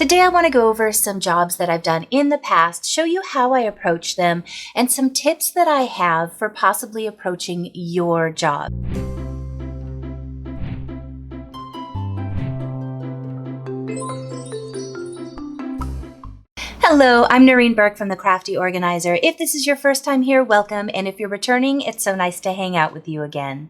Today I want to go over some jobs that I've done in the past, show you how I approach them, and some tips that I have for possibly approaching your job. Hello, I'm Noreen Burke from the Crafty Organizer. If this is your first time here, welcome, and if you're returning, it's so nice to hang out with you again.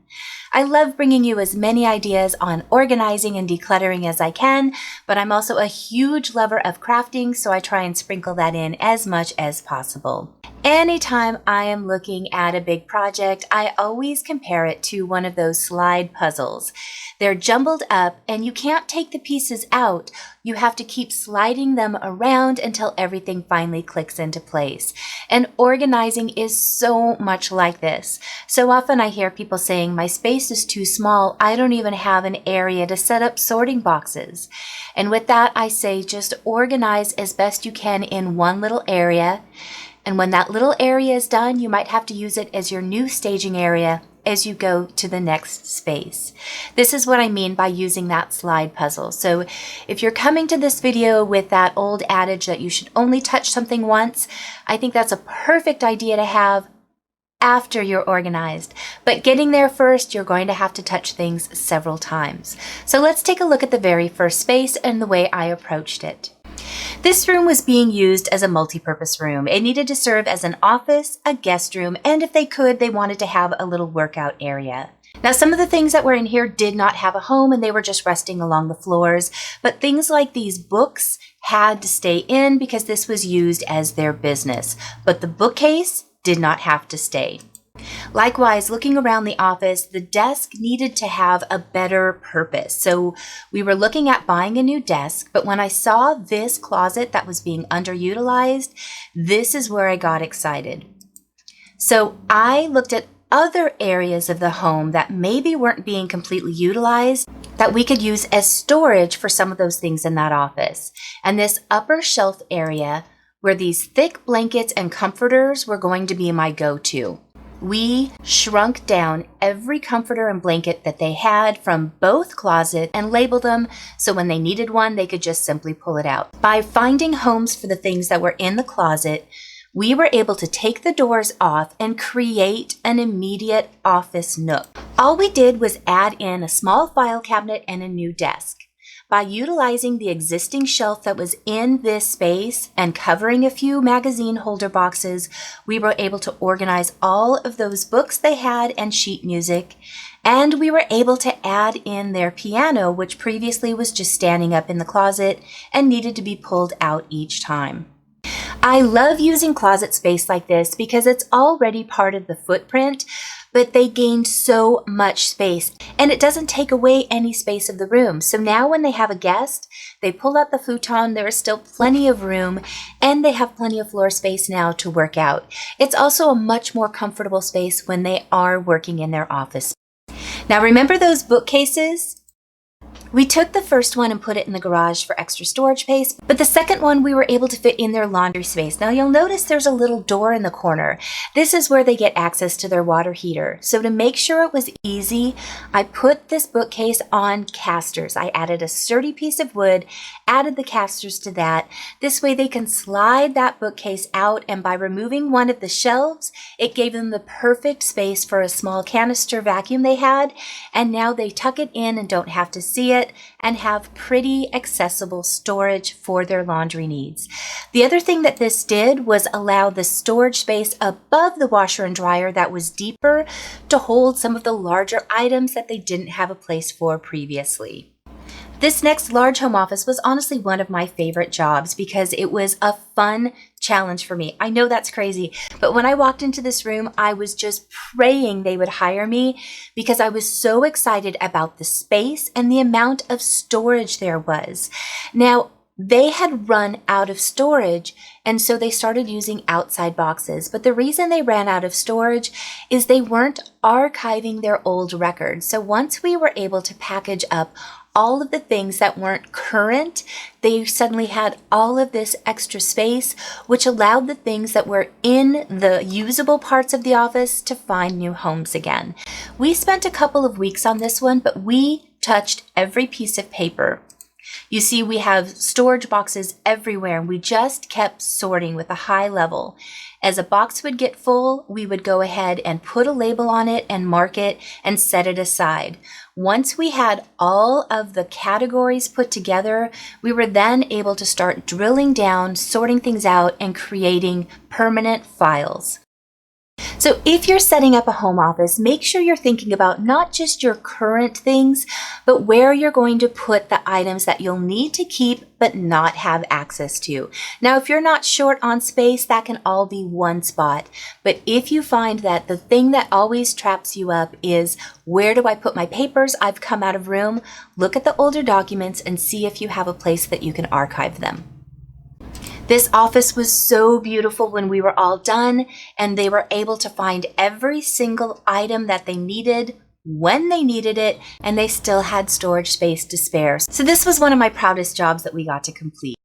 I love bringing you as many ideas on organizing and decluttering as I can, but I'm also a huge lover of crafting, so I try and sprinkle that in as much as possible. Anytime I am looking at a big project, I always compare it to one of those slide puzzles. They're jumbled up and you can't take the pieces out. You have to keep sliding them around until everything finally clicks into place. And organizing is so much like this. So often I hear people saying, my space is too small. I don't even have an area to set up sorting boxes. And with that, I say just organize as best you can in one little area. And when that little area is done, you might have to use it as your new staging area as you go to the next space. This is what I mean by using that slide puzzle. So if you're coming to this video with that old adage that you should only touch something once, I think that's a perfect idea to have after you're organized. But getting there first, you're going to have to touch things several times. So let's take a look at the very first space and the way I approached it. This room was being used as a multi-purpose room. It needed to serve as an office, a guest room, and if they could, they wanted to have a little workout area. Now, some of the things that were in here did not have a home and they were just resting along the floors, but things like these books had to stay in because this was used as their business. But the bookcase did not have to stay. Likewise, looking around the office, the desk needed to have a better purpose. So we were looking at buying a new desk, but when I saw this closet that was being underutilized, this is where I got excited. So I looked at other areas of the home that maybe weren't being completely utilized that we could use as storage for some of those things in that office. And this upper shelf area where these thick blankets and comforters were going to be my go-to. We shrunk down every comforter and blanket that they had from both closets and labeled them so when they needed one, they could just simply pull it out. By finding homes for the things that were in the closet, we were able to take the doors off and create an immediate office nook. All we did was add in a small file cabinet and a new desk. By utilizing the existing shelf that was in this space and covering a few magazine holder boxes, we were able to organize all of those books they had and sheet music, and we were able to add in their piano, which previously was just standing up in the closet and needed to be pulled out each time. I love using closet space like this because it's already part of the footprint, but they gained so much space and it doesn't take away any space of the room. So now when they have a guest, they pull out the futon, there is still plenty of room and they have plenty of floor space now to work out. It's also a much more comfortable space when they are working in their office. Now remember those bookcases? We took the first one and put it in the garage for extra storage space, but the second one we were able to fit in their laundry space. Now you'll notice there's a little door in the corner. This is where they get access to their water heater. So to make sure it was easy, I put this bookcase on casters. I added a sturdy piece of wood, added the casters to that. This way they can slide that bookcase out, and by removing one of the shelves, it gave them the perfect space for a small canister vacuum they had, and now they tuck it in and don't have to see it and have pretty accessible storage for their laundry needs. The other thing that this did was allow the storage space above the washer and dryer that was deeper to hold some of the larger items that they didn't have a place for previously. This next large home office was honestly one of my favorite jobs because it was a fun challenge for me. I know that's crazy, but when I walked into this room, I was just praying they would hire me because I was so excited about the space and the amount of storage there was. Now, they had run out of storage, and so they started using outside boxes. But the reason they ran out of storage is they weren't archiving their old records. So once we were able to package up all of the things that weren't current, they suddenly had all of this extra space, which allowed the things that were in the usable parts of the office to find new homes again. We spent a couple of weeks on this one, but we touched every piece of paper. You see, we have storage boxes everywhere, and we just kept sorting with a high level. As a box would get full, we would go ahead and put a label on it and mark it and set it aside. Once we had all of the categories put together, we were then able to start drilling down, sorting things out, and creating permanent files. So if you're setting up a home office, make sure you're thinking about not just your current things, but where you're going to put the items that you'll need to keep but not have access to. Now, if you're not short on space, that can all be one spot. But if you find that the thing that always traps you up is, where do I put my papers? I've come out of room. Look at the older documents and see if you have a place that you can archive them. This office was so beautiful when we were all done, and they were able to find every single item that they needed when they needed it, and they still had storage space to spare. So this was one of my proudest jobs that we got to complete.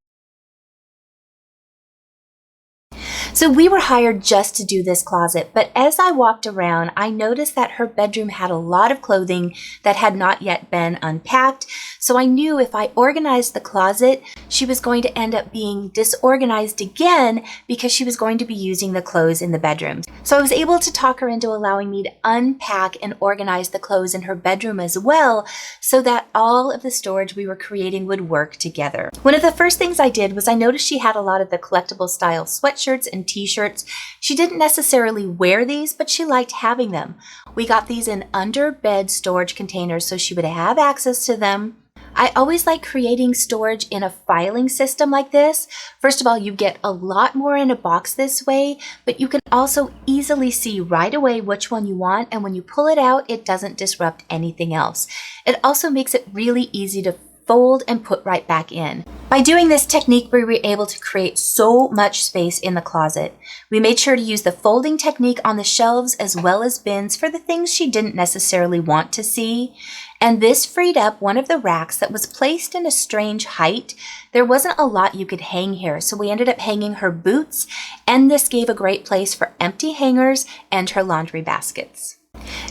So we were hired just to do this closet, but as I walked around, I noticed that her bedroom had a lot of clothing that had not yet been unpacked. So I knew if I organized the closet, she was going to end up being disorganized again because she was going to be using the clothes in the bedroom. So I was able to talk her into allowing me to unpack and organize the clothes in her bedroom as well, so that all of the storage we were creating would work together. One of the first things I did was I noticed she had a lot of the collectible style sweatshirts and t-shirts. She didn't necessarily wear these, but she liked having them. We got these in under bed storage containers so she would have access to them. I always like creating storage in a filing system like this. First of all, you get a lot more in a box this way, but you can also easily see right away which one you want, and when you pull it out, it doesn't disrupt anything else. It also makes it really easy to fold and put right back in. By doing this technique, we were able to create so much space in the closet. We made sure to use the folding technique on the shelves as well as bins for the things she didn't necessarily want to see. And this freed up one of the racks that was placed in a strange height. There wasn't a lot you could hang here, so we ended up hanging her boots, and this gave a great place for empty hangers and her laundry baskets.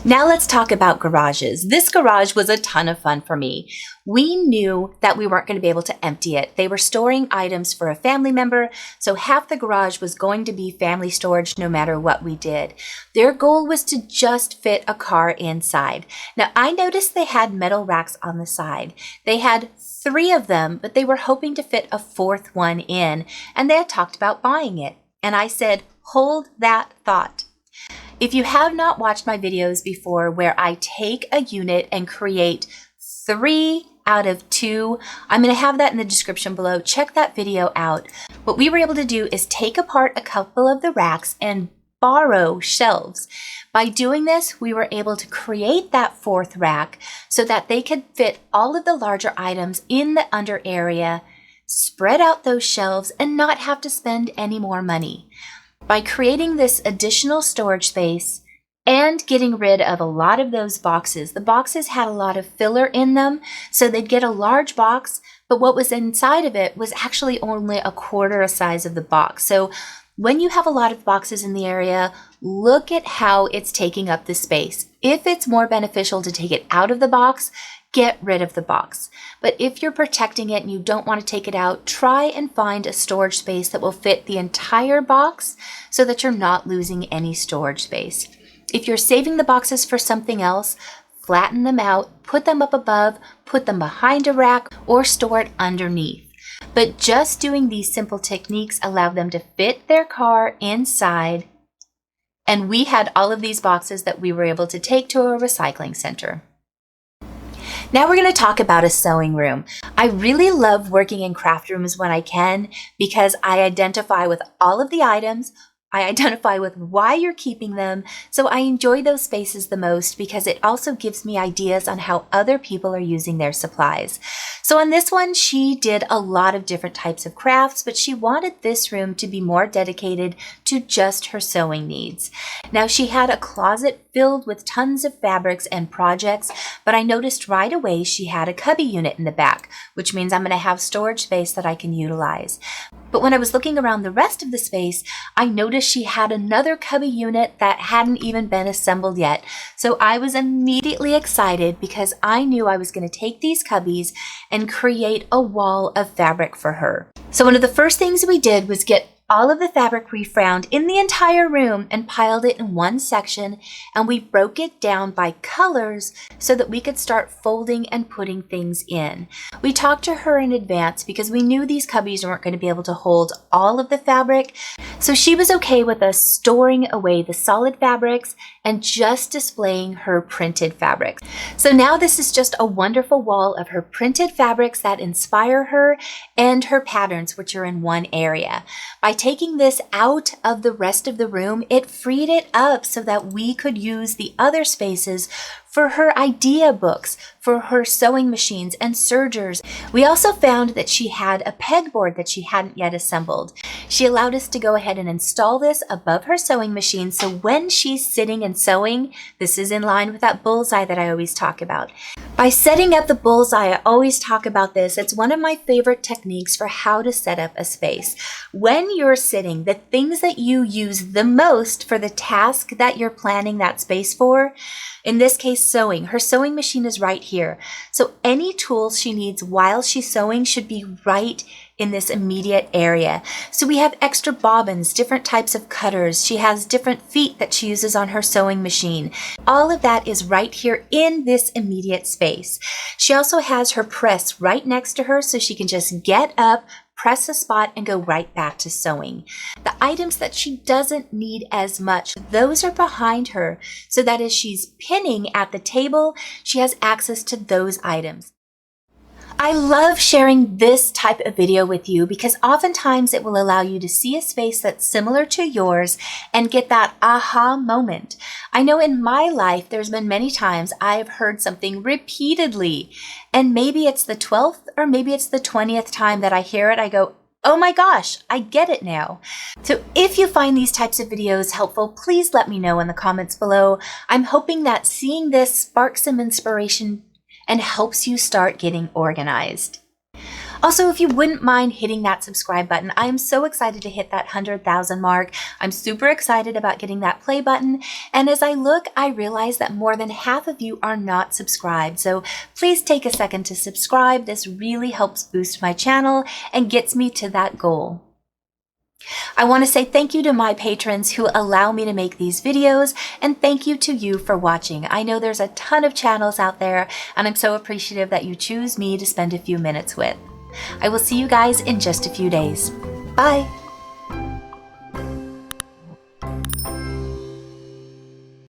Now let's talk about garages. This garage was a ton of fun for me. We knew that we weren't going to be able to empty it. They were storing items for a family member, so half the garage was going to be family storage no matter what we did. Their goal was to just fit a car inside. Now I noticed they had metal racks on the side. They had 3 of them, but they were hoping to fit a 4th one in, and they had talked about buying it. And I said, hold that thought. If you have not watched my videos before where I take a unit and create 3 out of 2, I'm going to have that in the description below. Check that video out. What we were able to do is take apart a couple of the racks and borrow shelves. By doing this, we were able to create that 4th rack so that they could fit all of the larger items in the under area, spread out those shelves, and not have to spend any more money. By creating this additional storage space and getting rid of a lot of those boxes, the boxes had a lot of filler in them, so they'd get a large box, but what was inside of it was actually only a quarter a size of the box. So when you have a lot of boxes in the area, look at how it's taking up the space. If it's more beneficial to take it out of the box, get rid of the box. But if you're protecting it and you don't want to take it out, try and find a storage space that will fit the entire box so that you're not losing any storage space. If you're saving the boxes for something else, flatten them out, put them up above, put them behind a rack, or store it underneath. But just doing these simple techniques allow them to fit their car inside, and we had all of these boxes that we were able to take to a recycling center. Now we're going to talk about a sewing room. I really love working in craft rooms when I can because I identify with all of the items. I identify with why you're keeping them, so I enjoy those spaces the most because it also gives me ideas on how other people are using their supplies. So on this one, she did a lot of different types of crafts, but she wanted this room to be more dedicated to just her sewing needs. Now she had a closet filled with tons of fabrics and projects, but I noticed right away she had a cubby unit in the back, which means I'm going to have storage space that I can utilize. But when I was looking around the rest of the space, I noticed she had another cubby unit that hadn't even been assembled yet. So I was immediately excited because I knew I was going to take these cubbies and create a wall of fabric for her. So one of the first things we did was get all of the fabric we found in the entire room and piled it in one section, and we broke it down by colors so that we could start folding and putting things in. We talked to her in advance because we knew these cubbies weren't going to be able to hold all of the fabric, so she was okay with us storing away the solid fabrics and just displaying her printed fabrics. So now this is just a wonderful wall of her printed fabrics that inspire her and her patterns, which are in one area. By taking this out of the rest of the room, it freed it up so that we could use the other spaces for her idea books, for her sewing machines and sergers. We also found that she had a pegboard that she hadn't yet assembled. She allowed us to go ahead and install this above her sewing machine, so when she's sitting and sewing, this is in line with that bullseye that I always talk about. By setting up the bullseye, I always talk about this. It's one of my favorite techniques for how to set up a space. When you're sitting, the things that you use the most for the task that you're planning that space for, in this case, sewing. Her sewing machine is right here. So any tools she needs while she's sewing should be right in this immediate area. So we have extra bobbins, different types of cutters. She has different feet that she uses on her sewing machine. All of that is right here in this immediate space. She also has her press right next to her, so she can just get up, press a spot, and go right back to sewing. The items that she doesn't need as much, those are behind her, so that as she's pinning at the table, she has access to those items. I love sharing this type of video with you because oftentimes it will allow you to see a space that's similar to yours and get that aha moment. I know in my life, there's been many times I've heard something repeatedly, and maybe it's the 12th or maybe it's the 20th time that I hear it, I go, oh my gosh, I get it now. So if you find these types of videos helpful, please let me know in the comments below. I'm hoping that seeing this sparks some inspiration and helps you start getting organized. Also, if you wouldn't mind hitting that subscribe button, I am so excited to hit that 100,000 mark. I'm super excited about getting that play button. And as I look, I realize that more than half of you are not subscribed. So please take a second to subscribe. This really helps boost my channel and gets me to that goal. I want to say thank you to my patrons who allow me to make these videos, and thank you to you for watching. I know there's a ton of channels out there, and I'm so appreciative that you choose me to spend a few minutes with. I will see you guys in just a few days. Bye!